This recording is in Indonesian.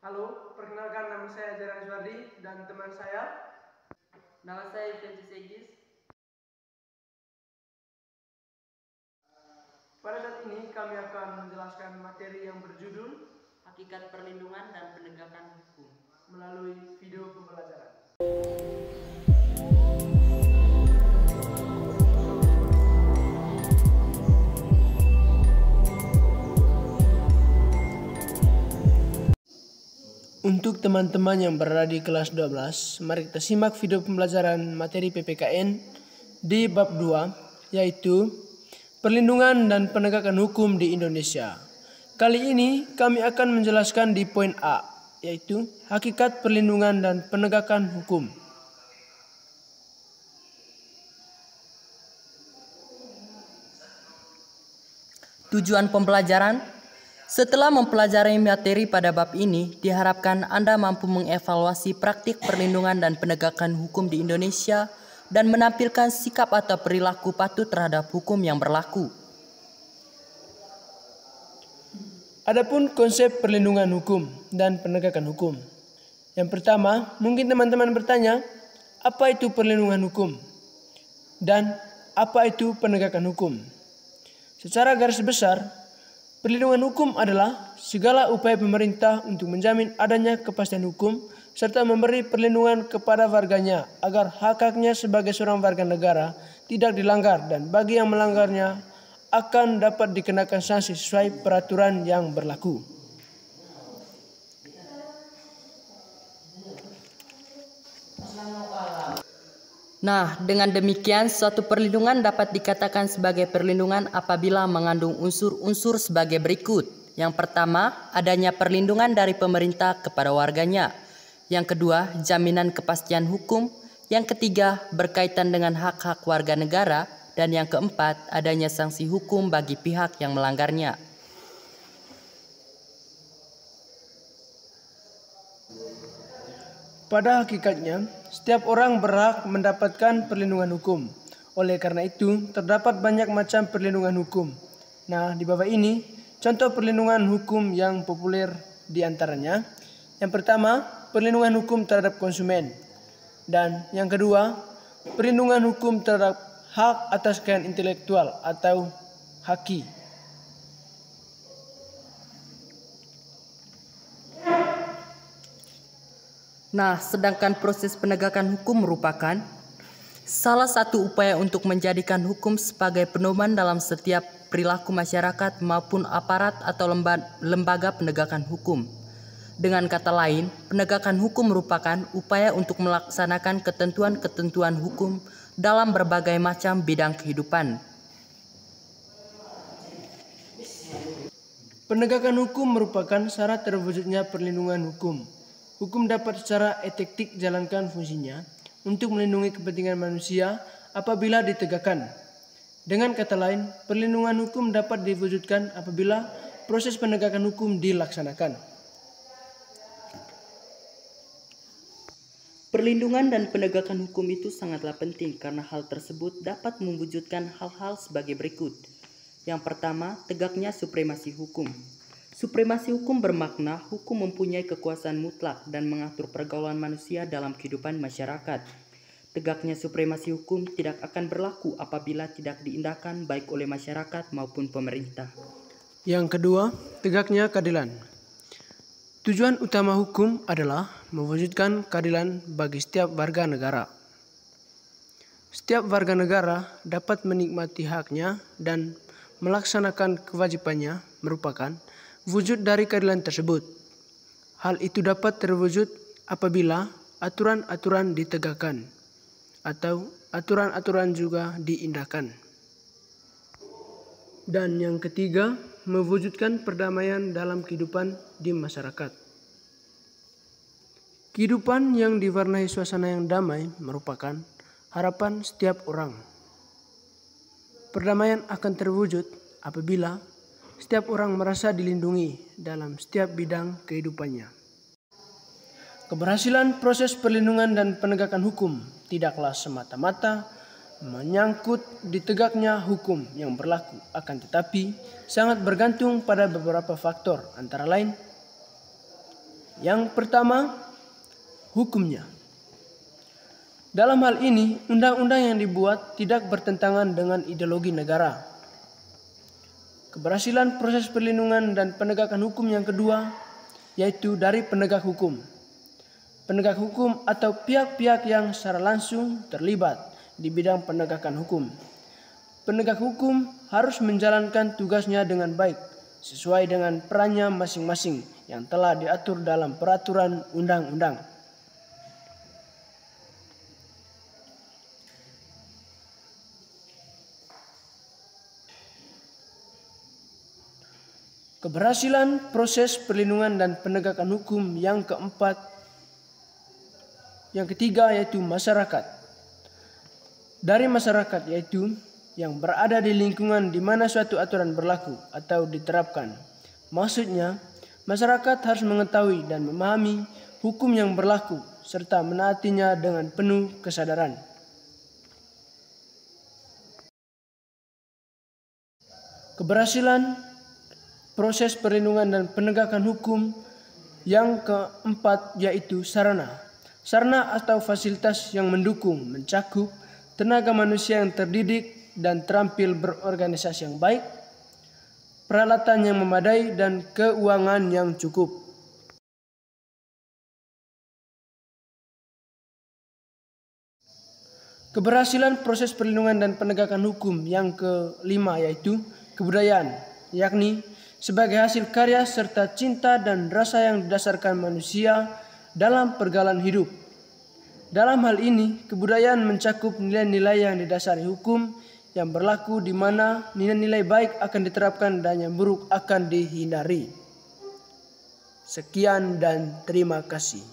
Halo, perkenalkan nama saya Jaran Suwardi dan teman saya. Nama saya Vinci Segis. Pada saat ini kami akan menjelaskan materi yang berjudul Hakikat Perlindungan dan Penegakan Hukum melalui video pembelajaran. Untuk teman-teman yang berada di kelas 12, mari kita simak video pembelajaran materi PPKN di bab 2, yaitu Perlindungan dan Penegakan Hukum di Indonesia. Kali ini kami akan menjelaskan di poin A, yaitu Hakikat Perlindungan dan Penegakan Hukum. Tujuan pembelajaran. Setelah mempelajari materi pada bab ini, diharapkan Anda mampu mengevaluasi praktik perlindungan dan penegakan hukum di Indonesia dan menampilkan sikap atau perilaku patuh terhadap hukum yang berlaku. Adapun konsep perlindungan hukum dan penegakan hukum. Yang pertama, mungkin teman-teman bertanya, apa itu perlindungan hukum? Dan apa itu penegakan hukum? Secara garis besar, perlindungan hukum adalah segala upaya pemerintah untuk menjamin adanya kepastian hukum serta memberi perlindungan kepada warganya agar hak-haknya sebagai seorang warga negara tidak dilanggar dan bagi yang melanggarnya akan dapat dikenakan sanksi sesuai peraturan yang berlaku. Nah, dengan demikian suatu perlindungan dapat dikatakan sebagai perlindungan apabila mengandung unsur-unsur sebagai berikut. Yang pertama, adanya perlindungan dari pemerintah kepada warganya. Yang kedua, jaminan kepastian hukum. Yang ketiga, berkaitan dengan hak-hak warga negara. Dan yang keempat, adanya sanksi hukum bagi pihak yang melanggarnya. Pada hakikatnya, setiap orang berhak mendapatkan perlindungan hukum. Oleh karena itu, terdapat banyak macam perlindungan hukum. Nah, di bawah ini, contoh perlindungan hukum yang populer di antaranya. Yang pertama, perlindungan hukum terhadap konsumen. Dan yang kedua, perlindungan hukum terhadap hak atas kekayaan intelektual atau HAKI. Nah, sedangkan proses penegakan hukum merupakan salah satu upaya untuk menjadikan hukum sebagai pedoman dalam setiap perilaku masyarakat maupun aparat atau lembaga penegakan hukum. Dengan kata lain, penegakan hukum merupakan upaya untuk melaksanakan ketentuan-ketentuan hukum dalam berbagai macam bidang kehidupan. Penegakan hukum merupakan syarat terwujudnya perlindungan hukum. Hukum dapat secara efektif jalankan fungsinya untuk melindungi kepentingan manusia apabila ditegakkan. Dengan kata lain, perlindungan hukum dapat diwujudkan apabila proses penegakan hukum dilaksanakan. Perlindungan dan penegakan hukum itu sangatlah penting karena hal tersebut dapat mewujudkan hal-hal sebagai berikut. Yang pertama, tegaknya supremasi hukum. Supremasi hukum bermakna hukum mempunyai kekuasaan mutlak dan mengatur pergaulan manusia dalam kehidupan masyarakat. Tegaknya supremasi hukum tidak akan berlaku apabila tidak diindahkan baik oleh masyarakat maupun pemerintah. Yang kedua, tegaknya keadilan. Tujuan utama hukum adalah mewujudkan keadilan bagi setiap warga negara. Setiap warga negara dapat menikmati haknya dan melaksanakan kewajibannya merupakan wujud dari keadilan tersebut. Hal itu dapat terwujud apabila aturan-aturan ditegakkan atau aturan-aturan juga diindahkan. Dan yang ketiga, mewujudkan perdamaian dalam kehidupan di masyarakat. Kehidupan yang diwarnai suasana yang damai merupakan harapan setiap orang. Perdamaian akan terwujud apabila setiap orang merasa dilindungi dalam setiap bidang kehidupannya. Keberhasilan proses perlindungan dan penegakan hukum tidaklah semata-mata menyangkut ditegaknya hukum yang berlaku, akan tetapi sangat bergantung pada beberapa faktor, antara lain Yang pertama, hukumnya. Dalam hal ini, undang-undang yang dibuat tidak bertentangan dengan ideologi negara. Keberhasilan proses perlindungan dan penegakan hukum yang kedua, yaitu dari penegak hukum. Penegak hukum atau pihak-pihak yang secara langsung terlibat di bidang penegakan hukum. Penegak hukum harus menjalankan tugasnya dengan baik, sesuai dengan perannya masing-masing yang telah diatur dalam peraturan undang-undang. Keberhasilan proses perlindungan dan penegakan hukum yang ketiga yaitu masyarakat. Dari masyarakat yaitu yang berada di lingkungan di mana suatu aturan berlaku atau diterapkan. Maksudnya, masyarakat harus mengetahui dan memahami hukum yang berlaku serta menaatinya dengan penuh kesadaran. Keberhasilan proses perlindungan dan penegakan hukum yang keempat yaitu sarana. Sarana atau fasilitas yang mendukung, mencakup tenaga manusia yang terdidik dan terampil berorganisasi yang baik, peralatan yang memadai, dan keuangan yang cukup. Keberhasilan proses perlindungan dan penegakan hukum yang kelima yaitu kebudayaan, yakni sebagai hasil karya serta cinta dan rasa yang didasarkan manusia dalam pergaulan hidup. Dalam hal ini, kebudayaan mencakup nilai-nilai yang didasari hukum yang berlaku di mana nilai-nilai baik akan diterapkan dan yang buruk akan dihindari. Sekian dan terima kasih.